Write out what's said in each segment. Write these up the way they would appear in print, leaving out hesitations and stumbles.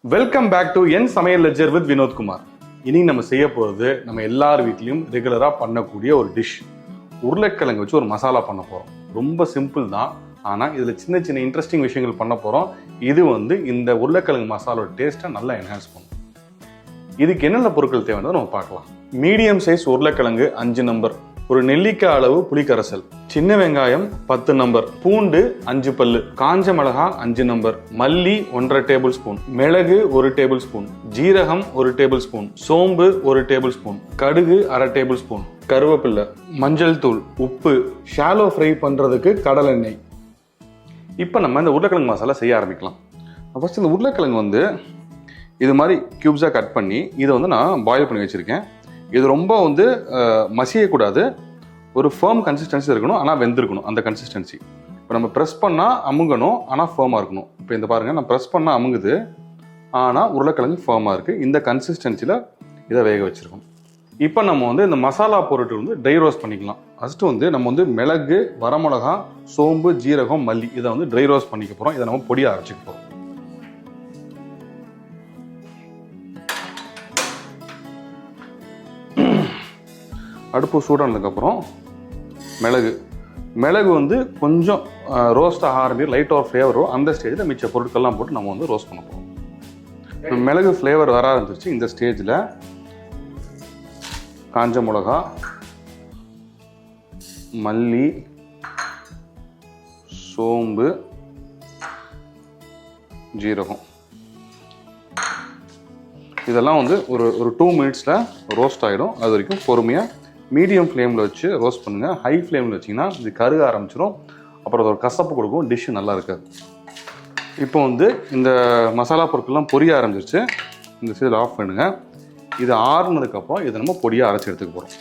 Welcome back to என் சமையல் ledger with Vinodkumar. இனி நம்ம செய்ய போகிறது நம்ம எல்லார் வீட்லையும் ரெகுலராக பண்ணக்கூடிய ஒரு டிஷ். உருளைக்கிழங்கு வச்சு ஒரு மசாலா பண்ண போகிறோம். ரொம்ப சிம்பிள் தான், ஆனால் இதில் சின்ன சின்ன இன்ட்ரெஸ்டிங் விஷயங்கள் பண்ண போகிறோம். இது இந்த உருளைக்கிழங்கு மசாலோட டேஸ்ட்டை நல்லா என்ஹான்ஸ் பண்ணும். இதுக்கு என்னென்ன பொருட்கள் தேவைன்னு நம்ம பார்க்கலாம். மீடியம் சைஸ் உருளைக்கிழங்கு 5 நம்பர், ஒரு நெல்லிக்காய் அளவு புளிக்கரைசல், சின்ன வெங்காயம் 10 நம்பர், பூண்டு 5 பல்லு, காஞ்ச மிளகா 5 நம்பர், மல்லி 1.5 டேபிள் ஸ்பூன், மிளகு 1 டேபிள் ஸ்பூன், ஜீரகம் 1 டேபிள் ஸ்பூன், சோம்பு 1 டேபிள் ஸ்பூன், கடுகு 1/2 டேபிள் ஸ்பூன், கருவேப்பிலை, மஞ்சள் தூள், உப்பு, ஷாலோ ஃப்ரை பண்றதுக்கு கடலெண்ணெய். இப்போ நம்ம இந்த உருளைக்கிழங்கு மசாலா செய்ய ஆரம்பிக்கலாம். ஃபர்ஸ்ட் இந்த உருளைக்கிழங்கு இது மாதிரி கியூப்ஸாக கட் பண்ணி இதை நான் பாயில் பண்ணி வச்சுருக்கேன். இது ரொம்ப மசியக்கூடாது, ஒரு ஃபேர்ம் கன்சிஸ்டன்சி இருக்கணும், ஆனால் வெந்திருக்கணும் அந்த கன்சிஸ்டன்சி. இப்போ நம்ம ப்ரெஸ் பண்ணால் அமுங்கணும், ஆனால் ஃபேர்மாக இருக்கணும். இப்போ இந்த பாருங்கள், நான் ப்ரெஸ் பண்ணால் அமுங்குது, ஆனால் உருளைக்கிழங்கு ஃபேர்மாக இருக்குது. இந்த கன்சிஸ்டன்சியில் இதை வேக வச்சுருக்கணும். இப்போ நம்ம இந்த மசாலா பொருட்கள் ட்ரை ரோஸ்ட் பண்ணிக்கலாம். ஃபஸ்ட்டு நம்ம மிளகு, வரமிளகா, சோம்பு, ஜீரகம், மல்லி இதை ட்ரை ரோஸ்ட் பண்ணிக்க போகிறோம். இதை நம்ம பொடியாக அரைச்சிக்க போகிறோம். அடுப்பு சூடானதுக்கப்புறம் மிளகு கொஞ்சம் ரோஸ்ட் ஆரம்பி லைட்டாக ஃப்ளேவர் வரும். அந்த ஸ்டேஜில் மிச்ச பொருட்கள்லாம் போட்டு நம்ம ரோஸ்ட் பண்ண போகிறோம். மிளகு ஃப்ளேவர் வர ஆரம்பிச்சிருச்சு. இந்த ஸ்டேஜில் காஞ்ச மிளகா, மல்லி, சோம்பு, ஜீரகம் இதெல்லாம் ஒரு 2 மினிட்ஸில் ரோஸ்ட் ஆகிடும். அது வரைக்கும் பொறுமையாக மீடியம் ஃப்ளேமில் வச்சு ரோஸ்ட் பண்ணுங்கள். ஹை ஃப்ளேமில் வச்சிங்கன்னா இது கருக ஆரம்பிச்சிடும். அப்புறம் அது ஒரு கசப்பு கொடுக்கும், டிஷ்ஷு நல்லா இருக்காது. இப்போ இந்த மசாலா பொருட்கள்லாம் பொரிய ஆரம்பிச்சிருச்சு. இந்த சைடில் ஆஃப் பண்ணுங்க. இது ஆறுனதுக்கப்புறம் இதை நம்ம பொடியாக அரைச்சி எடுத்துக்க போகிறோம்.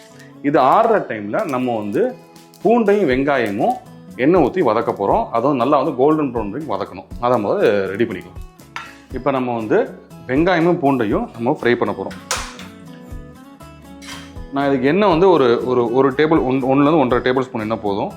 இது ஆறுற டைமில் நம்ம பூண்டையும் வெங்காயமும் எண்ணெய் ஊற்றி வதக்க போகிறோம். அதுவும் நல்லா கோல்டன் ப்ரௌன் வரைக்கும் வதக்கணும். அதை முதல்ல ரெடி பண்ணிக்கலாம். இப்போ நம்ம வெங்காயமும் பூண்டையும் நம்ம ஃப்ரை பண்ண போகிறோம். நான் இதுக்கு எண்ணெய் ஒரு டேபிள் 1லேருந்து 1.5 டேபிள் ஸ்பூன் எண்ணெய் போதும்.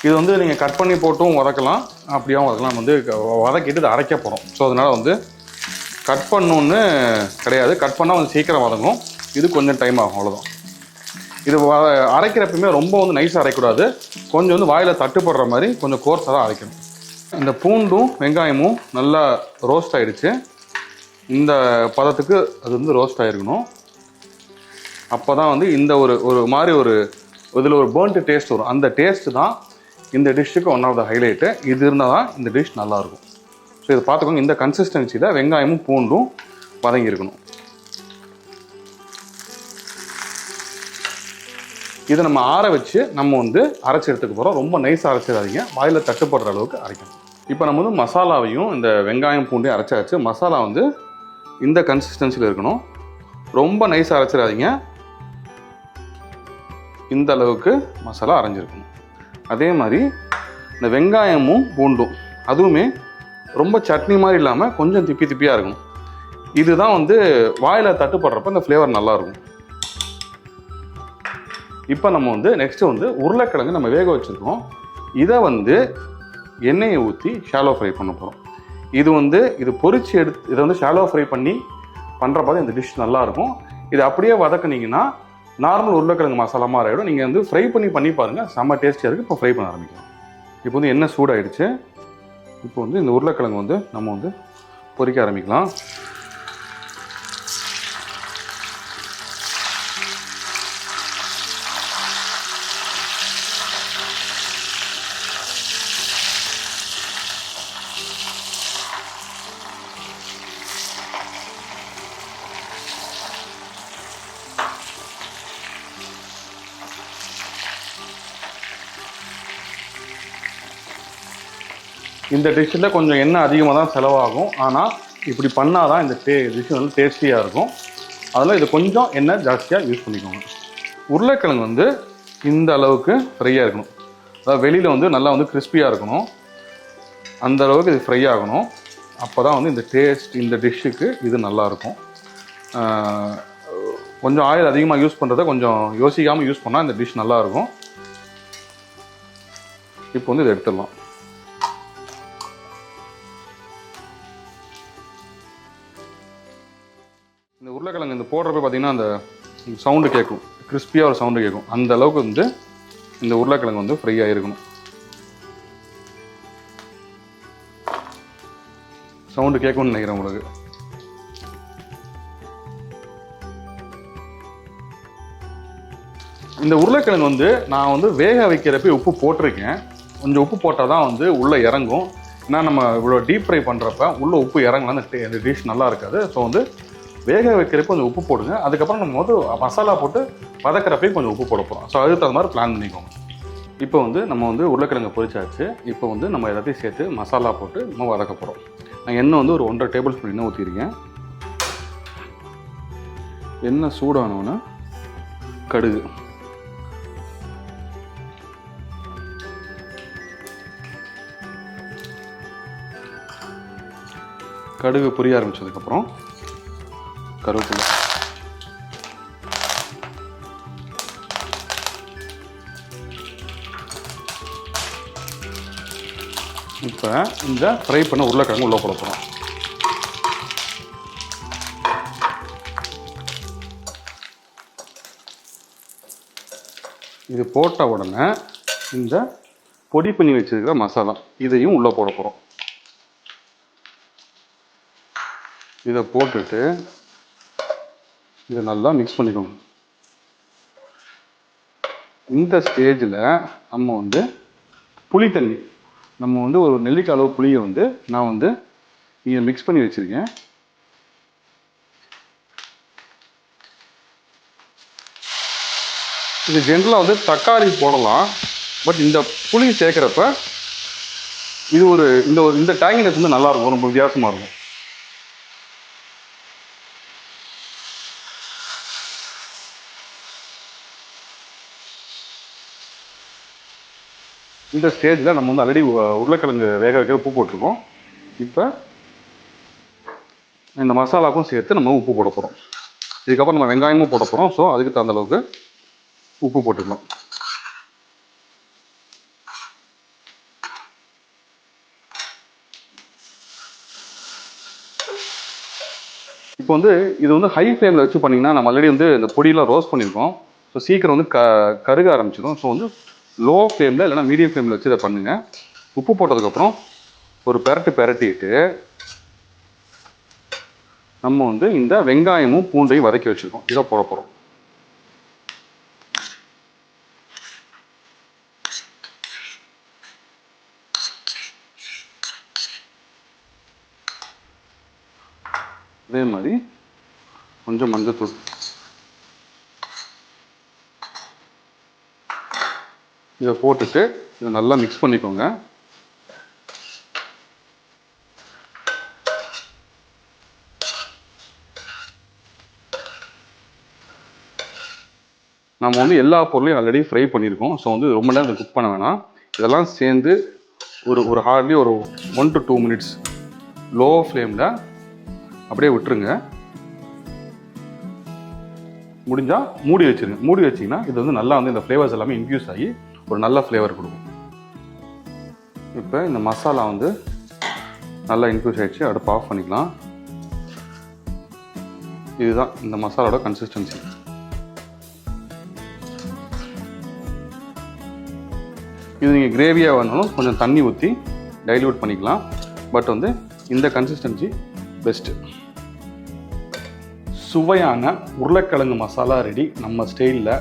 இது நீங்கள் கட் பண்ணி போட்டும் வதக்கலாம், அப்படியாகவும் வதக்கலாம். வதக்கிட்டு இதை அரைக்க போகிறோம். ஸோ அதனால் கட் பண்ணணுன்னு கிடையாது. கட் பண்ணால் சீக்கிரம் வதங்கும். இது கொஞ்சம் டைம் ஆகும், அவ்வளோதான். இது அரைக்கிறப்பயுமே ரொம்ப நைஸாக அரைக்கூடாது. கொஞ்சம் வாயில் தட்டுப்படுற மாதிரி கொஞ்சம் கோர்ஸாக தான் அரைக்கணும். இந்த பூண்டும் வெங்காயமும் நல்லா ரோஸ்ட் ஆகிடுச்சு. இந்த பதத்துக்கு அது ரோஸ்ட் ஆகிருக்கணும். அப்போ தான் இந்த ஒரு மாதிரி இதில் ஒரு பேர்ன்ட் டேஸ்ட் வரும். அந்த டேஸ்ட்டு தான் இந்த டிஷ்ஷுக்கு ஒன் ஆஃப் த ஹைலைட்டு. இது இருந்தால் தான் இந்த டிஷ் நல்லாயிருக்கும். ஸோ இதை பார்த்துக்கோங்க. இந்த கன்சிஸ்டன்சியில் வெங்காயமும் பூண்டும் வதங்கியிருக்கணும். இதை நம்ம ஆற வச்சு நம்ம அரைச்சி எடுத்துக்க போகிறோம். ரொம்ப நைஸாக அரைச்சிடாதீங்க, வாயில் தட்டுப்படுற அளவுக்கு அரைக்கணும். இப்போ நம்ம மசாலாவையும் இந்த வெங்காயம் பூண்டையும் அரைச்சாச்சு. மசாலா இந்த கன்சிஸ்டன்சியில் இருக்கணும். ரொம்ப நைஸாக அரைச்சிடாதீங்க, இந்த அளவுக்கு மசாலா அரைஞ்சிருக்கணும். அதே மாதிரி இந்த வெங்காயமும் பூண்டும் அதுவுமே ரொம்ப சட்னி மாதிரி இல்லாமல் கொஞ்சம் திப்பி திப்பியாக இருக்கணும். இதுதான் வாயில் தட்டுப்படுறப்ப இந்த ஃப்ளேவர் நல்லாயிருக்கும். இப்போ நம்ம நெக்ஸ்ட்டு உருளைக்கிழங்கு நம்ம வேக வச்சுருக்கோம். இதை எண்ணெயை ஊற்றி ஷாலோ ஃப்ரை பண்ண போகிறோம். இது பொரிச்சு எடுத்து இதை ஷாலோ ஃப்ரை பண்ணி பண்ணுறப்ப இந்த டிஷ் நல்லாயிருக்கும். இது அப்படியே வதக்குனீங்கன்னா நார்மல் உருளைக்கிழங்கு மசாலா மாதிரி ஆகிடும். நீங்கள் ஃப்ரை பண்ணி பாருங்கள், செம்ம டேஸ்டியாக இருக்குது. இப்போ ஃப்ரை பண்ண ஆரம்பிக்கலாம். இப்போ எண்ணெய் சூடாகிடுச்சு. இப்போ இந்த உருளைக்கிழங்கு நம்ம பொரிக்க ஆரம்பிக்கலாம். இந்த டிஷ்ஷில் கொஞ்சம் எண்ணெய் அதிகமாக தான் செலவாகும். ஆனால் இப்படி பண்ணால் தான் இந்த டிஷ் டேஸ்டியாக இருக்கும். அதில் இது கொஞ்சம் எண்ணெய் ஜாஸ்தியாக யூஸ் பண்ணிக்கோங்க. உருளைக்கிழங்கு இந்த அளவுக்கு ஃப்ரையாக இருக்கணும். அதாவது வெளியில் நல்லா கிறிஸ்பியாக இருக்கணும். அந்த அளவுக்கு இது ஃப்ரை ஆகணும். அப்போ தான் வந்து இந்த டேஸ்ட் இந்த டிஷ்ஷுக்கு இது நல்லாயிருக்கும். கொஞ்சம் ஆயில் அதிகமாக யூஸ் பண்ணுறத கொஞ்சம் யோசிக்காமல் யூஸ் பண்ணால் இந்த டிஷ் நல்லாயிருக்கும். இப்போ வந்து இதை எடுத்துடலாம். இந்த உருளைக்கிழங்கு இந்த போடுறப்ப பார்த்தீங்கன்னா அந்த சவுண்டு கேட்கும், கிறிஸ்பியாக ஒரு சவுண்டு கேட்கும். அந்த அளவுக்கு வந்து இந்த உருளைக்கிழங்கு வந்து ஃப்ரை ஆகிருக்கணும். சவுண்டு கேட்கும்னு நினைக்கிறேன் உங்களுக்கு. இந்த உருளைக்கிழங்கு வந்து நான் வந்து வேக வைக்கிறப்ப உப்பு போட்டிருக்கேன். கொஞ்சம் உப்பு போட்டால் தான் வந்து உள்ளே இறங்கும். ஏன்னா நம்ம இவ்வளோ டீப் ஃப்ரை பண்ணுறப்ப உள்ளே உப்பு இறங்கலாம், அந்த டிஷ் நல்லா இருக்காது. ஸோ வந்து வேக வைக்கிறப்ப கொஞ்சம் உப்பு போடுங்க. அதுக்கப்புறம் நம்ம வந்து மசாலா போட்டு வதக்கிறப்பையும் கொஞ்சம் உப்பு போட போகிறோம். ஸோ அதுக்கு தகுந்த மாதிரி பிளான் பண்ணிக்கோங்க. இப்போ வந்து நம்ம வந்து உருளைக்கிழங்கு பொரிச்சாச்சு. இப்போ வந்து நம்ம எல்லாத்தையும் சேர்த்து மசாலா போட்டு நம்ம வதக்க போகிறோம். நான் எண்ணெய் வந்து ஒரு 1.5 டேபிள் ஸ்பூன் எண்ணெய் ஊற்றிருக்கேன். எண்ணெய் சூடானோன்னா கடுகு, கடுகு பொரிய ஆரம்பிச்சதுக்கப்புறம் கருவேப்பிலை, இப்போ இந்த ஃப்ரை பண்ண உருளைக்கிழங்கு உள்ளே போட போகிறோம். இது போட்ட உடனே இந்த பொடி பண்ணி வச்சிருக்கிற மசாலா இதையும் உள்ளே போட போகிறோம். இதை போட்டுட்டு இதை நல்லா மிக்ஸ் பண்ணிக்கோங்க. இந்த ஸ்டேஜில் நம்ம வந்து புளி தண்ணி, நம்ம வந்து ஒரு நெல்லிக்காய் அளவு புளியை வந்து நான் வந்து இங்கே மிக்ஸ் பண்ணி வச்சுருக்கேன். இது ஜென்ரலாக வந்து தக்காளி போடலாம், பட் இந்த புளி சேர்க்குறப்ப இது ஒரு இந்த டேங்கினஸ் வந்து நல்லாயிருக்கும், ரொம்ப வித்தியாசமாக இருக்கும். இந்த ஸ்டேஜில் நம்ம வந்து ஆல்ரெடி உருளைக்கிழங்கு வேக வைக்க உப்பு போட்டிருக்கோம். இப்போ இந்த மசாலாவுக்கும் சேர்த்து நம்ம உப்பு போட போகிறோம். இதுக்கப்புறம் நம்ம வெங்காயமும் போட போகிறோம். ஸோ அதுக்கு தகுந்த அளவுக்கு உப்பு போட்டுக்கலாம். இப்போ வந்து இது வந்து ஹை ஃப்ளேமில் வச்சு பண்ணிங்கன்னா நம்ம ஆல்ரெடி வந்து இந்த பொடியெலாம் ரோஸ்ட் பண்ணியிருக்கோம். ஸோ சீக்கிரம் வந்து கருக ஆரம்பிச்சிடும். ஸோ வந்து லோ ஃப்ளேமில் இல்லைனா மீடியம் ஃப்ளேமில் வச்சு இதை பண்ணுங்கள். உப்பு போட்டதுக்கப்புறம் ஒரு பெரட்டிட்டு நம்ம வந்து இந்த வெங்காயமும் பூண்டையும் வதக்கி வச்சுருக்கோம். இதை போட போகிறோம். அதே மாதிரி கொஞ்சம் மஞ்சத்தூள், இதை போட்டுட்டு இதை நல்லா மிக்ஸ் பண்ணிக்கோங்க. நம்ம வந்து எல்லா பொருளையும் ஆல்ரெடி ஃப்ரை பண்ணியிருக்கோம். ஸோ வந்து ரொம்ப நேரம் குக் பண்ண வேணாம். இதெல்லாம் சேர்ந்து ஒரு ஹார்ட்லி ஒரு 1 to 2 minutes லோ ஃப்ளேமில் அப்படியே விட்டுருங்க. முடிஞ்சால் மூடி வச்சுருங்க. மூடி வச்சிங்கன்னா இது வந்து நல்லா வந்து இந்த ஃப்ளேவர்ஸ் எல்லாமே இன்ஃப்யூஸ் ஆகி ஒரு நல்ல ஃப்ளேவர் கொடுக்கும். இப்போ இந்த மசாலா வந்து நல்லா இன்ஃப்யூஸ் ஆகிடுச்சு. அடுப்பு ஆஃப் பண்ணிக்கலாம். இதுதான் இந்த மசாலாவோட கன்சிஸ்டன்சி. இது நீங்கள் கிரேவியாக வேணாலும் கொஞ்சம் தண்ணி ஊற்றி டைல்யூட் பண்ணிக்கலாம். பட் வந்து இந்த கன்சிஸ்டன்சி பெஸ்ட்டு. சுவையான உருளைக்கிழங்கு மசாலா ரெடி நம்ம ஸ்டைலில்.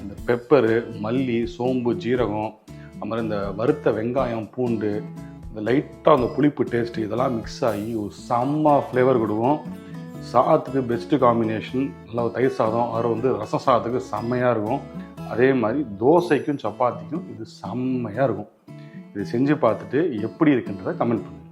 இந்த பெப்பரு, மல்லி, சோம்பு, ஜீரகம், அது மாதிரி இந்த வறுத்த வெங்காயம், பூண்டு, இந்த லைட்டாக அந்த புளிப்பு டேஸ்ட்டு இதெல்லாம் மிக்ஸ் ஆகி ஒரு செம்ம ஃப்ளேவர் கொடுக்கும். சாதத்துக்கு பெஸ்ட்டு காம்பினேஷன். நல்லா தயிர் சாதம், அது வந்து ரசம் சாதத்துக்கு செம்மையாக இருக்கும். அதே மாதிரி தோசைக்கும் சப்பாத்திக்கும் இது செம்மையாக இருக்கும். இது செஞ்சு பார்த்துட்டு எப்படி இருக்குன்றதை கமெண்ட் பண்ணுங்கள்.